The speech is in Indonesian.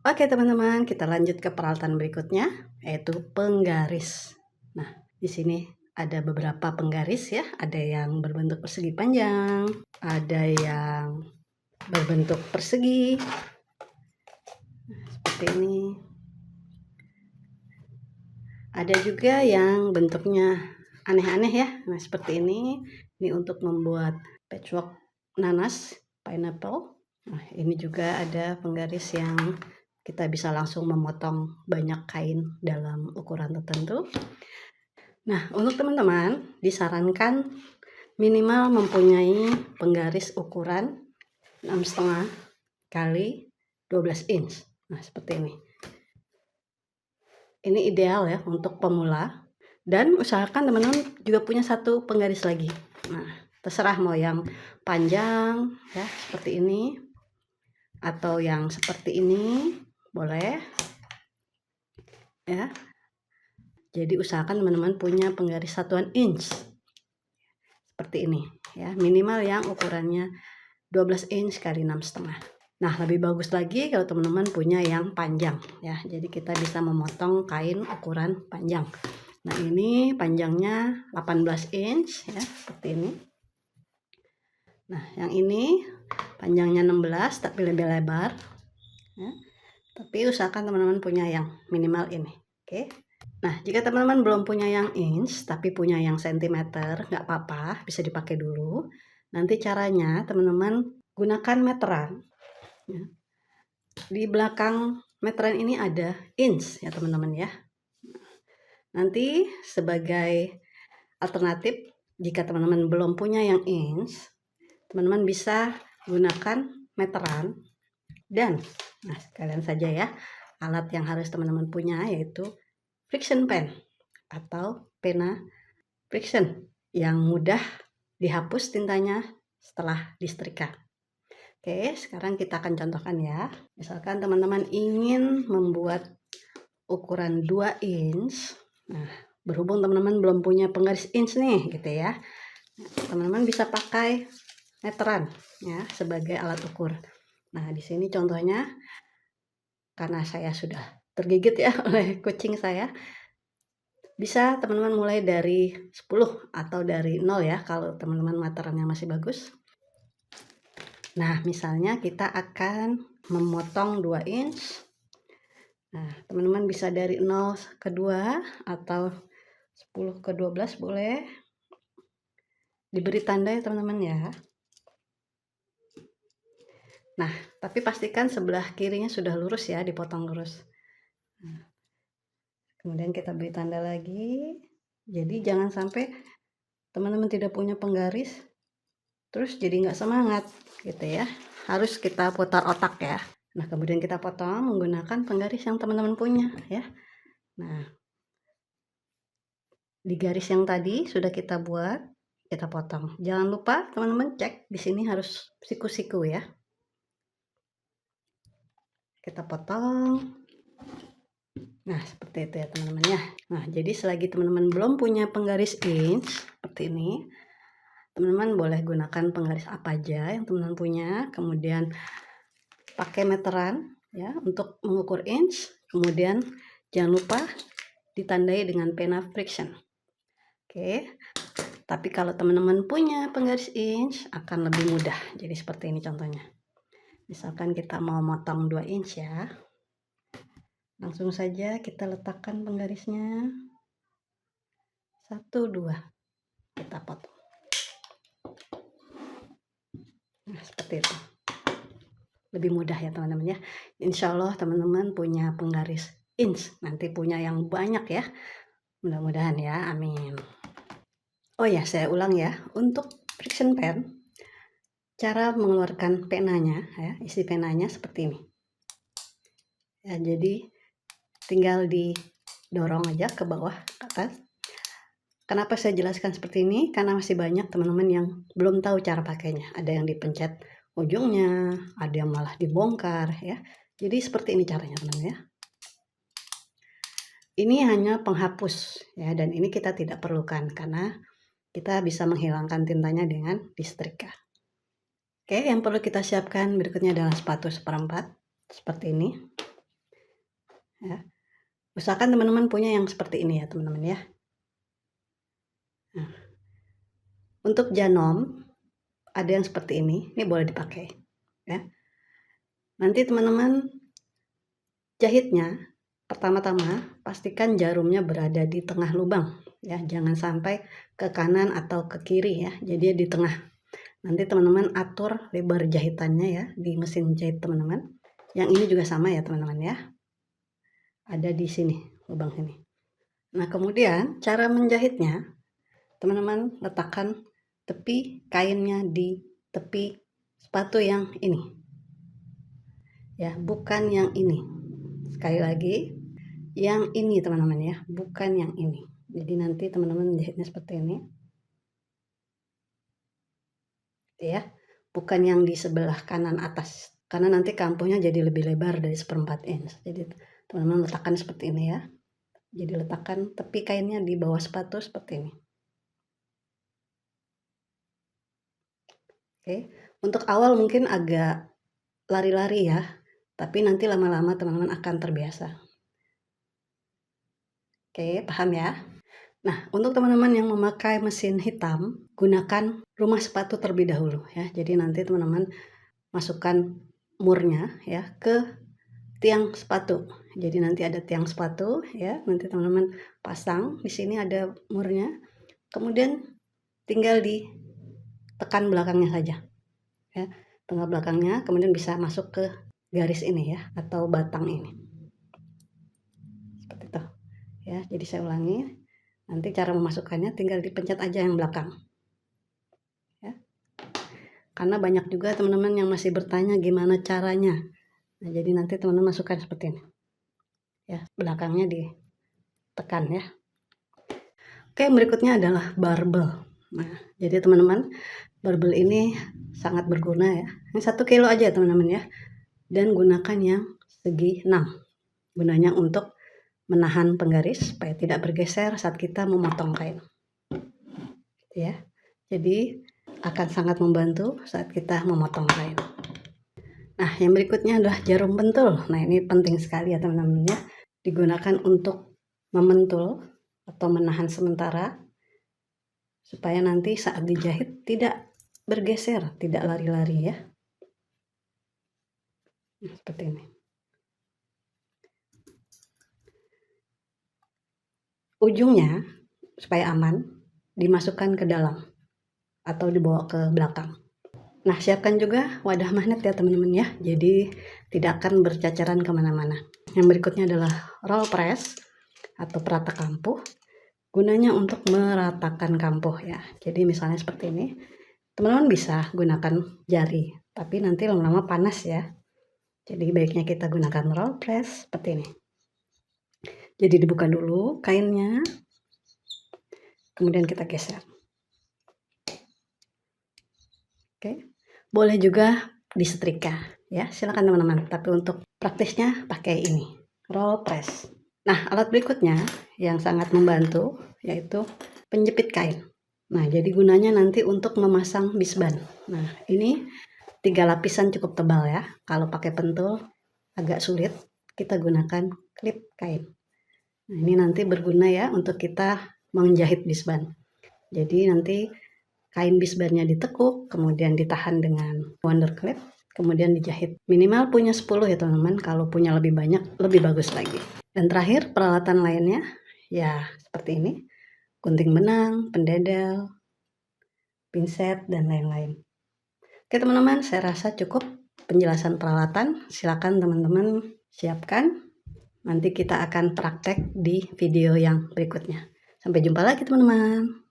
Oke teman-teman, kita lanjut ke peralatan berikutnya, yaitu penggaris. Nah, di sini ada beberapa penggaris ya, ada yang berbentuk persegi panjang, ada yang berbentuk persegi, seperti ini. Ada juga yang bentuknya aneh-aneh ya, nah seperti ini. Ini untuk membuat patchwork nanas, pineapple. Nah, ini juga ada penggaris yang kita bisa langsung memotong banyak kain dalam ukuran tertentu. Nah, untuk teman-teman disarankan minimal mempunyai penggaris ukuran 6,5 kali 12 inch. Nah, seperti ini. Ini ideal ya untuk pemula. Dan usahakan teman-teman juga punya satu penggaris lagi. Nah, terserah mau yang panjang ya seperti ini atau yang seperti ini boleh ya. Jadi usahakan teman-teman punya penggaris satuan inch seperti ini ya, minimal yang ukurannya 12 inch kali 6,5. Nah, lebih bagus lagi kalau teman-teman punya yang panjang ya. Jadi kita bisa memotong kain ukuran panjang. Nah, ini panjangnya 18 inch ya, seperti ini. Nah, yang ini panjangnya 16 tapi lebih lebar ya. Tapi usahakan teman-teman punya yang minimal ini. Oke. Nah, jika teman-teman belum punya yang inch tapi punya yang sentimeter, nggak apa-apa, bisa dipakai dulu. Nanti caranya teman-teman gunakan meteran ya. Di belakang meteran ini ada inch ya teman-teman ya. Nanti sebagai alternatif, jika teman-teman belum punya yang inch, teman-teman bisa gunakan meteran. Dan nah sekalian saja ya, alat yang harus teman-teman punya yaitu friction pen atau pena friction yang mudah dihapus tintanya setelah disetrika. Oke, sekarang kita akan contohkan ya. Misalkan teman-teman ingin membuat ukuran 2 inch. Nah, berhubung teman-teman belum punya penggaris inch nih gitu ya. Teman-teman bisa pakai meteran ya sebagai alat ukur. Nah, di sini contohnya karena saya sudah tergigit ya oleh kucing saya. Bisa teman-teman mulai dari 10 atau dari 0 ya kalau teman-teman meterannya masih bagus. Nah, misalnya kita akan memotong 2 inch. Nah, teman-teman bisa dari 0 ke 2 atau 10 ke 12 boleh. Diberi tanda ya teman-teman ya. Nah, tapi pastikan sebelah kirinya sudah lurus ya, dipotong lurus. Nah, kemudian kita beri tanda lagi. Jadi jangan sampai teman-teman tidak punya penggaris, terus jadi nggak semangat gitu ya. Harus kita putar otak ya. Nah, kemudian kita potong menggunakan penggaris yang teman-teman punya ya. Nah, di garis yang tadi sudah kita buat, kita potong. Jangan lupa teman-teman cek di sini harus siku-siku ya. Kita potong. Nah, seperti itu ya teman-teman ya. Nah, jadi selagi teman-teman belum punya penggaris inch seperti ini, teman-teman boleh gunakan penggaris apa aja yang teman-teman punya. Kemudian pakai meteran ya untuk mengukur inch. Kemudian jangan lupa ditandai dengan pena friction. Oke. Tapi kalau teman-teman punya penggaris inch akan lebih mudah. Jadi seperti ini contohnya. Misalkan kita mau motong 2 inch ya. Langsung saja kita letakkan penggarisnya. 1, 2. Kita potong. Nah, seperti itu. Lebih mudah ya teman-teman ya. Insya Allah teman-teman punya penggaris inch. Nanti punya yang banyak ya. Mudah-mudahan ya. Amin. Oh ya, saya ulang ya. Untuk friction pen, cara mengeluarkan penanya ya, isi penanya seperti ini. Ya, jadi tinggal didorong aja ke bawah ke atas. Kenapa saya jelaskan seperti ini? Karena masih banyak teman-teman yang belum tahu cara pakainya. Ada yang dipencet ujungnya, ada yang malah dibongkar ya. Jadi seperti ini caranya teman-teman ya. Ini hanya penghapus ya, dan ini kita tidak perlukan karena kita bisa menghilangkan tintanya dengan disetrika. Oke, yang perlu kita siapkan berikutnya adalah sepatu seperempat seperti ini. ya. Usahakan teman-teman punya yang seperti ini ya teman-teman ya. Nah, untuk janom ada yang seperti ini boleh dipakai ya. Nanti teman-teman jahitnya pertama-tama pastikan jarumnya berada di tengah lubang ya, jangan sampai ke kanan atau ke kiri ya, jadi di tengah. Nanti teman-teman atur lebar jahitannya ya di mesin jahit teman-teman. Yang ini juga sama ya teman-teman ya, ada di sini lubang ini. Nah kemudian cara menjahitnya, teman-teman letakkan tepi kainnya di tepi sepatu yang ini ya, bukan yang ini. Sekali lagi, yang ini teman-teman ya, bukan yang ini. Jadi nanti teman-teman jahitnya seperti ini ya, bukan yang di sebelah kanan atas, karena nanti kampuhnya jadi lebih lebar dari 1/4 inch. Jadi teman-teman letakkan seperti ini ya, jadi letakkan tepi kainnya di bawah sepatu seperti ini. Oke, untuk awal mungkin agak lari-lari ya, tapi nanti lama-lama teman-teman akan terbiasa. Oke, paham ya? Nah, untuk teman-teman yang memakai mesin hitam, gunakan rumah sepatu terlebih dahulu ya. Jadi nanti teman-teman masukkan murnya ya ke tiang sepatu. Jadi nanti ada tiang sepatu ya, nanti teman-teman pasang di sini ada murnya. Kemudian tinggal ditekan belakangnya saja. Ya, tengah belakangnya, kemudian bisa masuk ke garis ini ya, atau batang ini. Seperti itu. Ya, jadi saya ulangi. Nanti cara memasukkannya tinggal dipencet aja yang belakang. Ya. Karena banyak juga teman-teman yang masih bertanya gimana caranya. Nah, jadi nanti teman-teman masukkan seperti ini. Ya, belakangnya ditekan ya. Oke, berikutnya adalah barbel. Nah, jadi teman-teman, barbel ini sangat berguna ya. Ini 1 kilo aja teman-teman ya. Dan gunakan yang segi 6. Gunanya untuk menahan penggaris supaya tidak bergeser saat kita memotong kain. Ya. Jadi akan sangat membantu saat kita memotong kain. Nah, yang berikutnya adalah jarum pentul. Nah, ini penting sekali ya teman-teman ya. Digunakan untuk mementul atau menahan sementara supaya nanti saat dijahit tidak bergeser, tidak lari-lari ya. Nah, seperti ini. Ujungnya supaya aman dimasukkan ke dalam atau dibawa ke belakang. Nah, siapkan juga wadah magnet ya teman-teman ya, jadi tidak akan bercacaran kemana-mana. Yang berikutnya adalah roll press atau perata kampuh. Gunanya untuk meratakan kampuh ya. Jadi misalnya seperti ini, teman-teman bisa gunakan jari, tapi nanti lama-lama panas ya. Jadi baiknya kita gunakan roll press seperti ini. Jadi dibuka dulu kainnya, kemudian kita geser. Oke, boleh juga disetrika ya, silakan teman-teman. Tapi untuk praktisnya pakai ini, roll press. Nah, alat berikutnya yang sangat membantu yaitu penjepit kain. Nah, jadi gunanya nanti untuk memasang bisban. Nah, ini 3 lapisan cukup tebal ya. Kalau pakai pentul agak sulit, kita gunakan klip kain. Nah, ini nanti berguna ya untuk kita menjahit bisban. Jadi nanti kain bisbannya ditekuk, kemudian ditahan dengan wonder clip, kemudian dijahit. Minimal punya 10 ya teman-teman, kalau punya lebih banyak lebih bagus lagi. Dan terakhir peralatan lainnya ya seperti ini, gunting benang, pendedel, pinset, dan lain-lain. Oke teman-teman, saya rasa cukup penjelasan peralatan. Silakan teman-teman siapkan. Nanti kita akan praktek di video yang berikutnya. Sampai jumpa lagi teman-teman.